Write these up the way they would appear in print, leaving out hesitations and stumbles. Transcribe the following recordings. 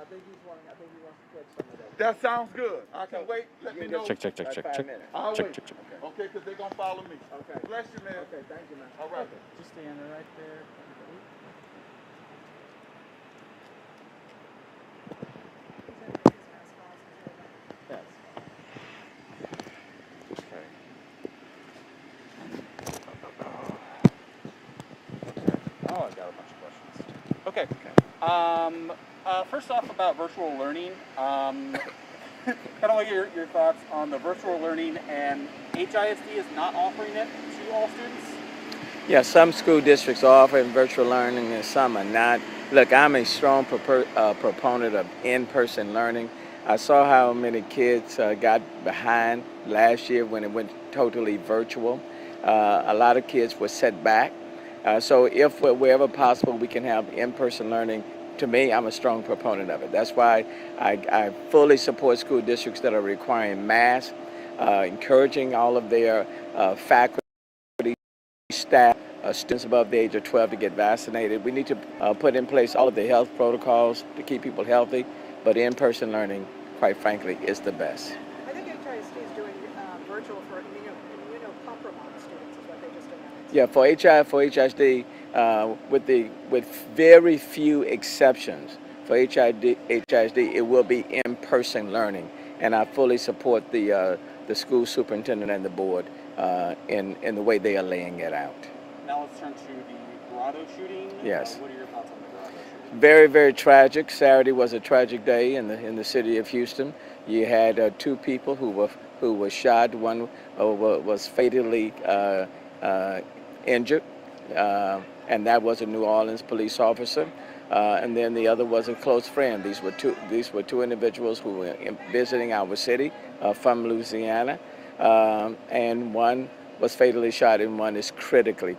I think he wants to catch some of that. That sounds good. I can wait. Let me know. Check. I'll Check. wait. Okay, because they're going to follow me. Okay. Bless you, man. Okay, thank you, man. All right. Okay. Just stand right there. Yes. Okay. Oh, I got a bunch of questions. Okay. First off, about virtual learning. Kind of want to get your thoughts on the virtual learning, and HISD is not offering it to all students. Yeah, some school districts are offering virtual learning and some are not. Look, I'm a strong proponent of in-person learning. I saw how many kids got behind last year when it went totally virtual. A lot of kids were set back. So if wherever possible we can have in-person learning, to me, I'm a strong proponent of it. That's why I fully support school districts that are requiring masks, encouraging all of their faculty, staff, students above the age of 12 to get vaccinated. We need to put in place all of the health protocols to keep people healthy, but in-person learning, quite frankly, is the best. I think HISD is doing virtual for immunocompromised students is what they just announced. Yeah, for HISD, with very few exceptions, for HISD, it will be in-person learning, and I fully support the school superintendent and the board in the way they are laying it out. Now let's turn to the Grotto shooting. Yes. What are your thoughts on the Grotto shooting? Very, very tragic. Saturday was a tragic day in the city of Houston. You had two people who were shot. One was fatally injured, and that was a New Orleans police officer. And then the other was a close friend. These were two individuals who were visiting our city from Louisiana, and one was fatally shot and one is critically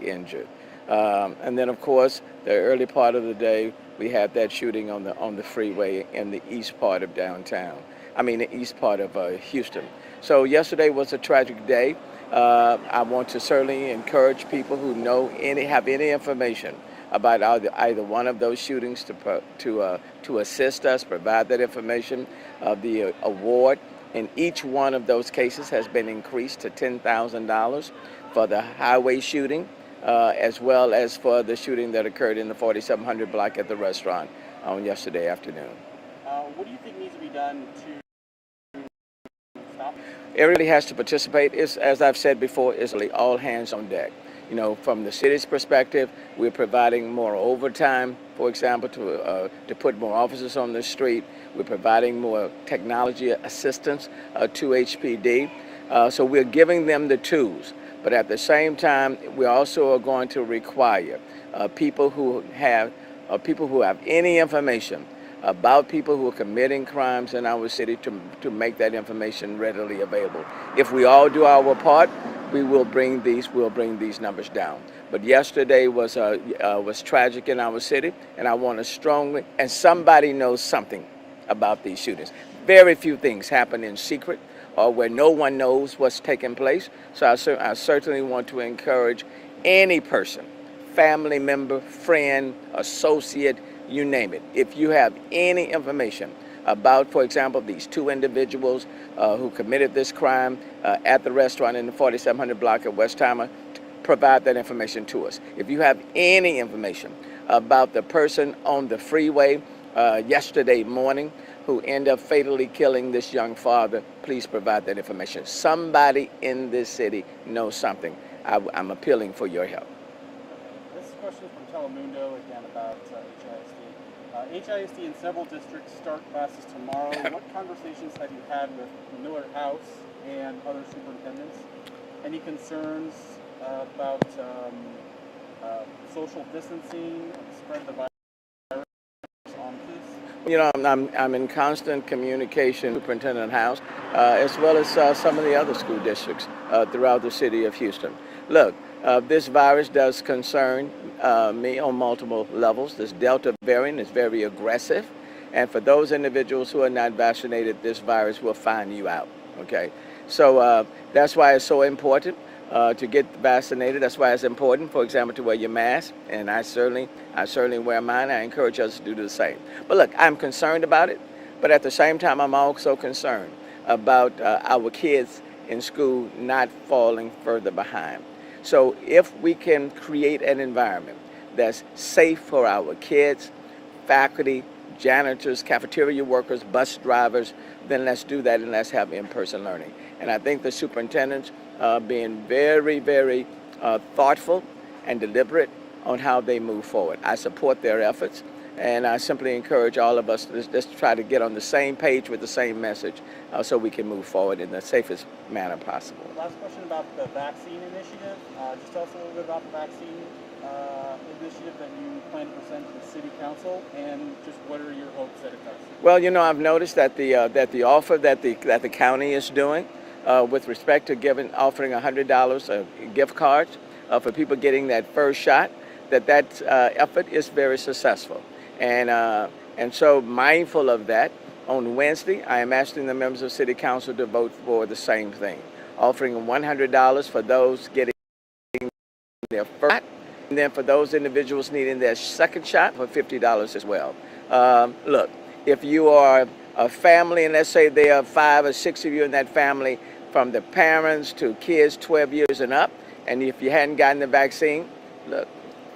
injured. And then, of course, the early part of the day, we had that shooting on the freeway in the east part of downtown. The east part of Houston. So yesterday was a tragic day. I want to certainly encourage people who have any information about either one of those shootings to assist us, provide that information. The award in each one of those cases has been increased to $10,000 for the highway shooting, as well as for the shooting that occurred in the 4700 block at the restaurant on yesterday afternoon. What do you think needs to be done to stop it? Everybody has to participate. As I've said before, it's all hands on deck. From the city's perspective, we're providing more overtime, for example, to put more officers on the street. We're providing more technology assistance to HPD. So we're giving them the tools. But at the same time, we also are going to require people who have any information about people who are committing crimes in our city to make that information readily available. If we all do our part, we'll bring these numbers down. But yesterday was tragic in our city, and I want to strongly, and somebody knows something about these shootings. Very few things happen in secret or where no one knows what's taking place. So I certainly want to encourage any person, family member, friend, associate, you name it. If you have any information about, for example, these two individuals who committed this crime at the restaurant in the 4700 block of Westheimer, provide that information to us. If you have any information about the person on the freeway yesterday morning who ended up fatally killing this young father, please provide that information. Somebody in this city knows something. I'm appealing for your help. This question is from Telemundo, again, about HISD. HISD in several districts start classes tomorrow. What conversations have you had with Miller House and other superintendents? Any concerns about social distancing, spread of the virus on this? I'm in constant communication with Superintendent House, as well as some of the other school districts throughout the city of Houston. Look, this virus does concern me on multiple levels. This Delta variant is very aggressive, and for those individuals who are not vaccinated, this virus will find you out, okay? So that's why it's so important to get vaccinated. That's why it's important, for example, to wear your mask. And I certainly wear mine. I encourage others to do the same. But look, I'm concerned about it. But at the same time, I'm also concerned about our kids in school not falling further behind. So if we can create an environment that's safe for our kids, faculty, janitors, cafeteria workers, bus drivers, then let's do that and let's have in-person learning. And I think the superintendents being very, very thoughtful and deliberate on how they move forward. I support their efforts, and I simply encourage all of us to just try to get on the same page with the same message so we can move forward in the safest manner possible. Last question about the vaccine initiative. Just tell us a little bit about the vaccine initiative that you plan to present to the City Council, and just what are your hopes that it does? Well, you know, I've noticed that the offer that the county is doing with respect to offering $100 gift cards for people getting that first shot, that effort is very successful. And so mindful of that, on Wednesday, I am asking the members of City Council to vote for the same thing, offering $100 for those getting their first shot, and then for those individuals needing their second shot for $50 as well. Look, if you are a family, and let's say there are 5 or 6 of you in that family, from the parents to kids 12 years and up, and if you hadn't gotten the vaccine, look,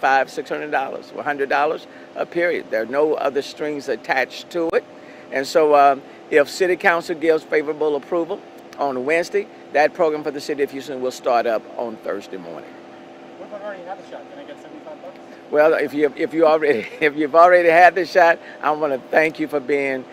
$500, $600, $100 a period. There are no other strings attached to it. And so if City Council gives favorable approval on Wednesday, that program for the City of Houston will start up on Thursday morning. What if I already have a shot? Can I get $75? Well, if you've already had the shot, I want to thank you for being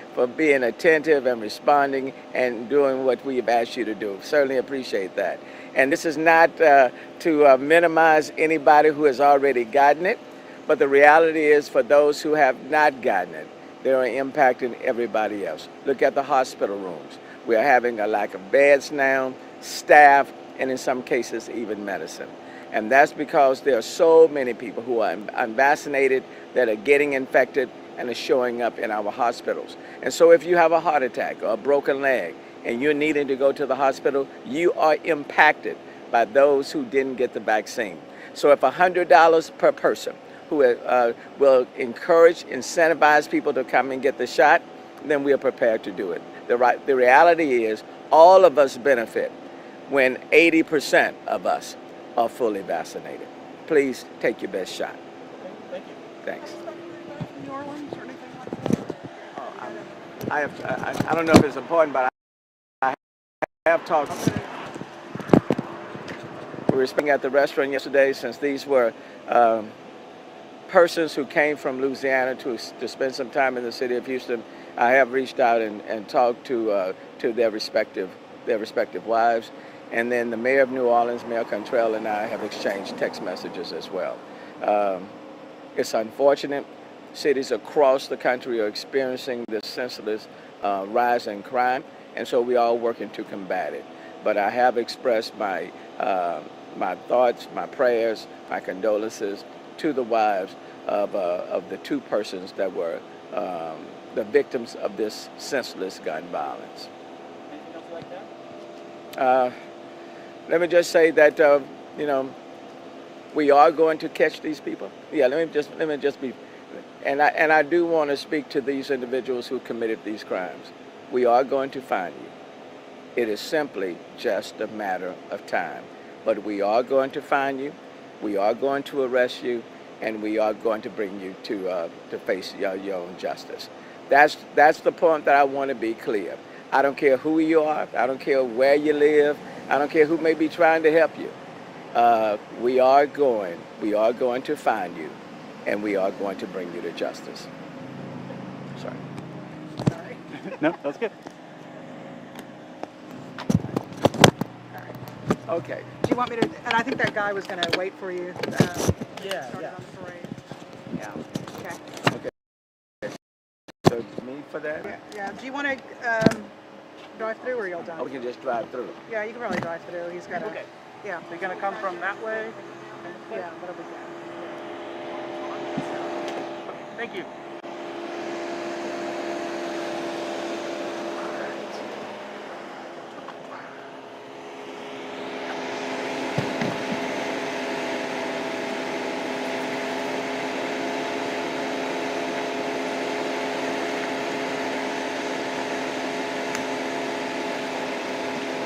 attentive and responding and doing what we have asked you to do. Certainly appreciate that. And this is not to minimize anybody who has already gotten it, but the reality is for those who have not gotten it, they are impacting everybody else. Look at the hospital rooms. We are having a lack of beds now, staff, and in some cases even medicine. And that's because there are so many people who are unvaccinated that are getting infected and are showing up in our hospitals. And so if you have a heart attack or a broken leg and you're needing to go to the hospital, you are impacted by those who didn't get the vaccine. So if $100 per person who will encourage, incentivize people to come and get the shot, then we are prepared to do it. The reality is all of us benefit when 80% of us are fully vaccinated. Please take your best shot. Okay, thank you. Thanks. New Orleans or anything like that? I don't know if it's important, but I have talked. We were speaking at the restaurant yesterday, since these were persons who came from Louisiana to spend some time in the city of Houston. I have reached out and talked to their respective wives. And then the mayor of New Orleans, Mayor Cantrell, and I have exchanged text messages as well. It's unfortunate. Cities across the country are experiencing this senseless rise in crime, and so we are working to combat it. But I have expressed my thoughts, my prayers, my condolences to the wives of the 2 persons that were the victims of this senseless gun violence. Anything else like that? Let me just say that we are going to catch these people. Yeah, let me just be, and I do want to speak to these individuals who committed these crimes. We are going to find you. It is simply just a matter of time. But we are going to find you. We are going to arrest you, and we are going to bring you to face your own justice. That's the point that I want to be clear. I don't care who you are. I don't care where you live. I don't care who may be trying to help you. We are going to find you, and we are going to bring you to justice. Sorry. No, that's good. Okay. Do you want me to, and I think that guy was going to wait for you. Yeah. On the parade. Yeah. Okay. So me for that? Yeah. Do you want to drive through, or you'll done? Oh, we can just drive through. Yeah, you can probably drive through. He's got Okay. Yeah. So you're gonna come from that way? Yeah, that'll be good. Thank you.